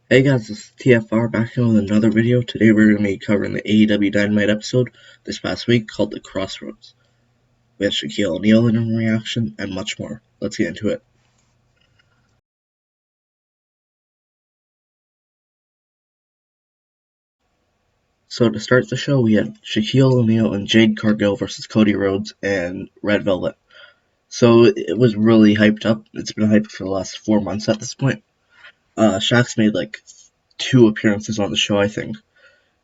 Hey guys, this is TFR back here with another video. Today we're going to be covering the AEW Dynamite episode this past week called The Crossroads. We have Shaquille O'Neal in a reaction and much more. Let's get into it. So to start the show, we had Shaquille O'Neal and Jade Cargill versus Cody Rhodes and Red Velvet. So it was really hyped up. It's been hyped for the last 4 months at this point. Shaq's made like 2 appearances on the show, I think,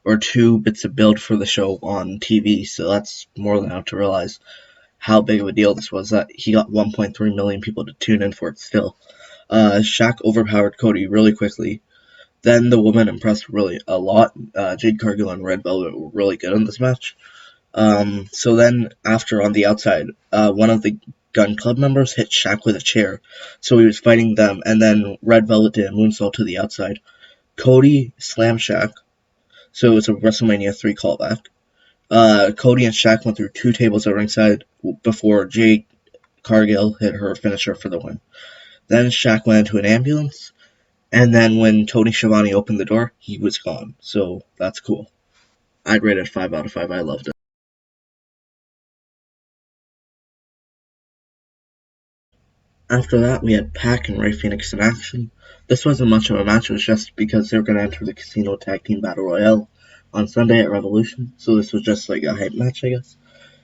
or 2 bits of build for the show on TV, so that's more than enough to realize how big of a deal this was that he got 1.3 million people to tune in for it still. Shaq overpowered Cody really quickly. Then the women impressed really a lot. Jade Cargill and Red Velvet were really good in this match. So then after on the outside, one of the Gun Club members hit Shaq with a chair. So he was fighting them, and then Red Velvet did a moonsault to the outside. Cody slammed Shaq. So it was a WrestleMania 3 callback. Cody and Shaq went through 2 tables at ringside before Jade Cargill hit her finisher for the win. Then Shaq went into an ambulance, and then when Tony Schiavone opened the door, he was gone. So that's cool. I'd rate it 5 out of 5. I loved it. After that, we had Pac and Ray Phoenix in action. This wasn't much of a match, it was just because they were going to enter the Casino Tag Team Battle Royale on Sunday at Revolution. So this was just like a hype match, I guess.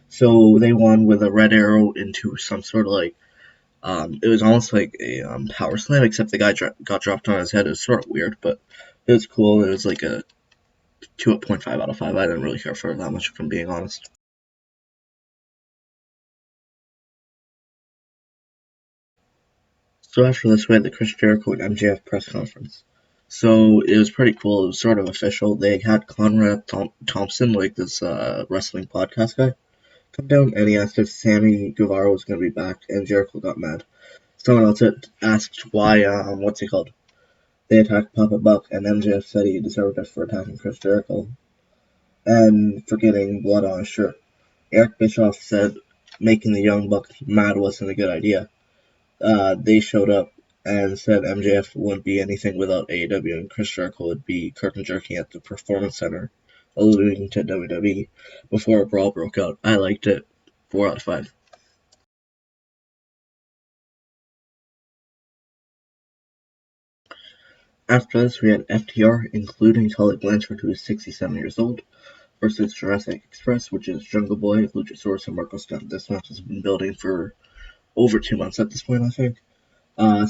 So they won with a red arrow into some sort of like it was almost like a power slam, except the guy got dropped on his head. It was sort of weird, but it was cool. It was like a 2.5 out of 5. I didn't really care for it that much, if I'm being honest. So after this, we had the Chris Jericho and MJF press conference. So it was pretty cool. It was sort of official. They had Conrad Thompson, like this wrestling podcast guy, come down, and he asked if Sammy Guevara was going to be back, and Jericho got mad. Someone else had asked why, what's he called? They attacked Papa Buck, and MJF said he deserved it for attacking Chris Jericho and for getting blood on his shirt. Eric Bischoff said making the Young Bucks mad wasn't a good idea. They showed up and said MJF wouldn't be anything without AEW, and Chris Jericho would be curtain jerking at the Performance Center, alluding to WWE, before a brawl broke out. I liked it. 4 out of 5. After this, we had FTR, including Tully Blanchard, who is 67 years old, versus Jurassic Express, which is Jungle Boy, Luchasaurus, and Marco Stunt. This match has been building for over 2 months at this point, I think.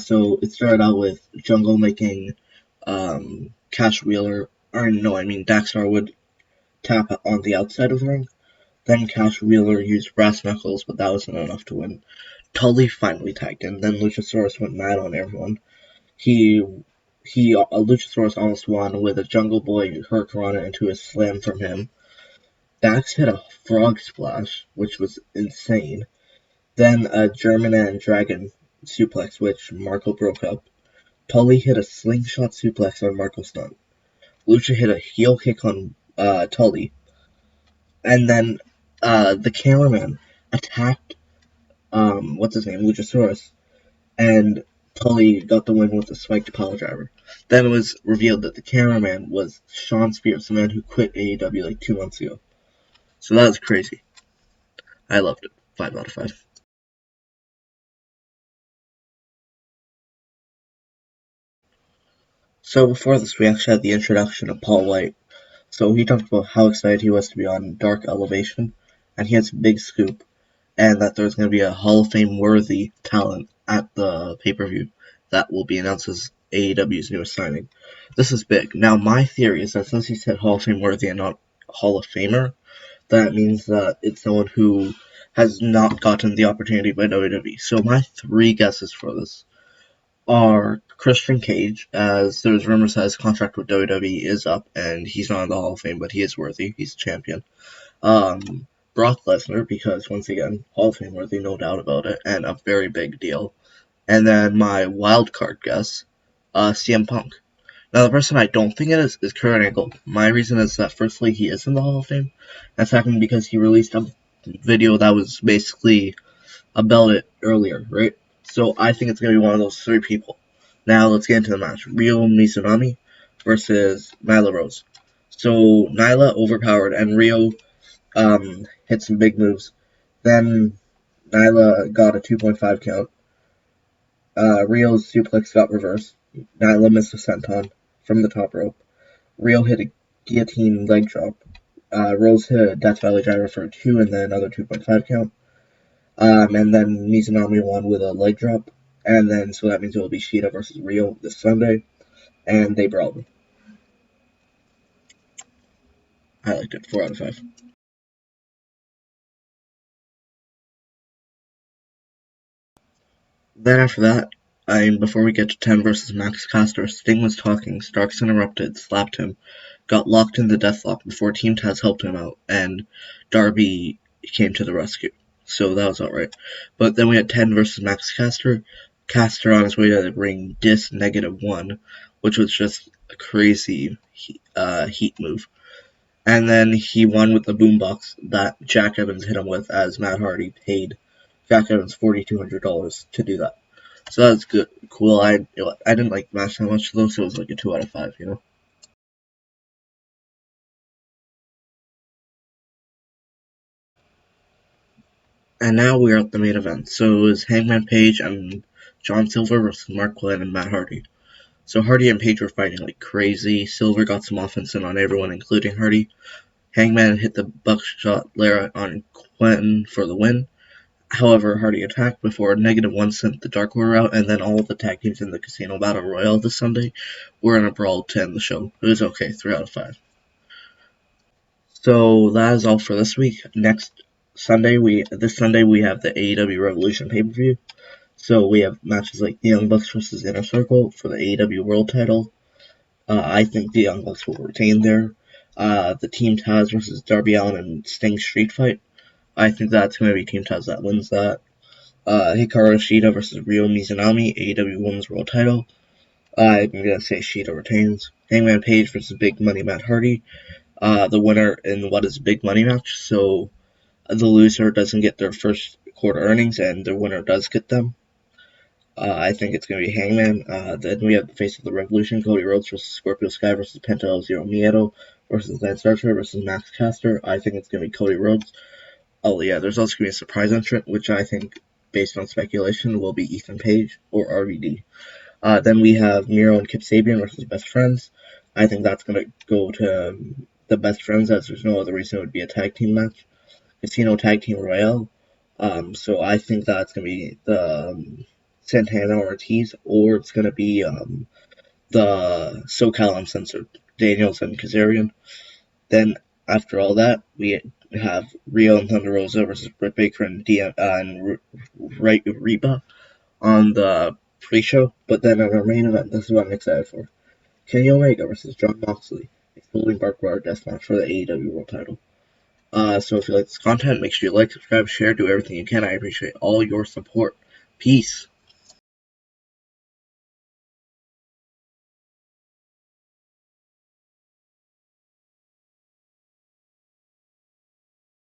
So it started out with Jungle making Cash Wheeler, or no, I mean Dax Harwood tap on the outside of the ring. Then Cash Wheeler used Brass Knuckles, but that wasn't enough to win. Tully finally tagged in. Then Luchasaurus went mad on everyone. He Luchasaurus almost won with a Jungle Boy Hurricanrana into a slam from him. Dax hit a frog splash, which was insane. Then a German and Dragon suplex, which Marco broke up. Tully hit a slingshot suplex on Marco Stunt. Lucha hit a heel kick on Tully. And then the cameraman attacked, what's his name, Luchasaurus. And Tully got the win with a spiked pile driver. Then it was revealed that the cameraman was Sean Spears, the man who quit AEW like 2 months ago. So that was crazy. I loved it. 5 out of 5. So before this, we actually had the introduction of Paul White. So he talked about how excited he was to be on Dark Elevation, and he has a big scoop, and that there's going to be a Hall of Fame worthy talent at the pay-per-view that will be announced as AEW's newest signing. This is big. Now, my theory is that since he said Hall of Fame worthy and not Hall of Famer, that means that it's someone who has not gotten the opportunity by WWE. So my 3 guesses for this are Christian Cage, as there's rumors that his contract with WWE is up and he's not in the Hall of Fame, but he is worthy. He's a champion. Brock Lesnar, because once again, Hall of Fame worthy, no doubt about it, and a very big deal. And then my wild card guess, CM Punk. Now, the person I don't think it is Kurt Angle. My reason is that, firstly, he is in the Hall of Fame, and second, because he released a video that was basically about it earlier, right? So I think it's going to be one of those 3 people. Now, let's get into the match. Ryo Mizunami versus Milo Rose. So Nyla overpowered and Rio hit some big moves. Then Nyla got a 2.5 count. Rio's suplex got reversed. Nyla missed a senton from the top rope. Rio hit a guillotine leg drop. Rose hit a Death Valley Gyro for a 2 and then another 2.5 count. And then Mizunami won with a leg drop. And then, so that means it will be Shida versus Rio this Sunday. And they brawled. I liked it. 4 out of 5. Then after that, before we get to 10 versus Max Caster, Sting was talking, Starks interrupted, slapped him, got locked in the deathlock before Team Taz helped him out, and Darby came to the rescue. So that was alright. But then we had 10 versus Max Caster. Caster on his way to the ring dis -1, which was just a crazy heat move. And then he won with the boombox that Jack Evans hit him with, as Matt Hardy paid Jack Evans $4,200 to do that. So that's good, cool. I didn't like the match that much though, so it was like a 2 out of 5, you know. And now we're at the main event. So it was Hangman Page and John Silver versus Mark Quinn and Matt Hardy. So Hardy and Page were fighting like crazy. Silver got some offense in on everyone, including Hardy. Hangman hit the buckshot Lara on Quinn for the win. However, Hardy attacked before -1 sent the Dark Order out, and then all of the tag teams in the Casino Battle Royale this Sunday were in a brawl to end the show. It was okay, 3 out of 5. So that is all for this week. This Sunday we have the AEW Revolution pay-per-view. So we have matches like the Young Bucks versus Inner Circle for the AEW World Title. I think the Young Bucks will retain there. The Team Taz versus Darby Allin and Sting Street Fight. I think that's going to be Team Taz that wins that. Hikaru Shida versus Ryo Mizunami, AEW Women's World Title. I'm going to say Shida retains. Hangman Page versus Big Money Matt Hardy. The winner in what is a big money match, so the loser doesn't get their first quarter earnings, and the winner does get them. I think it's going to be Hangman. Then we have the face of the Revolution, Cody Rhodes versus Scorpio Sky versus Penta El Zero Miedo versus Lance Archer versus Max Caster. I think it's going to be Cody Rhodes. Oh yeah, there's also going to be a surprise entrant, which I think, based on speculation, will be Ethan Page or RVD. Then we have Miro and Kip Sabian versus Best Friends. I think that's going to go to the Best Friends, as there's no other reason it would be a tag team match. Casino Tag Team Royale. So I think that's going to be the Santana Ortiz, or it's going to be the SoCal Uncensored, Daniels and Kazarian. Then after all that, we have Rio and Thunder Rosa versus Britt Baker and Reba on the pre-show. But then on our main event, this is what I'm excited for. Kenny Omega versus Jon Moxley, excluding Barbed Wire Deathmatch for the AEW World Title. So if you like this content, make sure you like, subscribe, share, do everything you can. I appreciate all your support. Peace.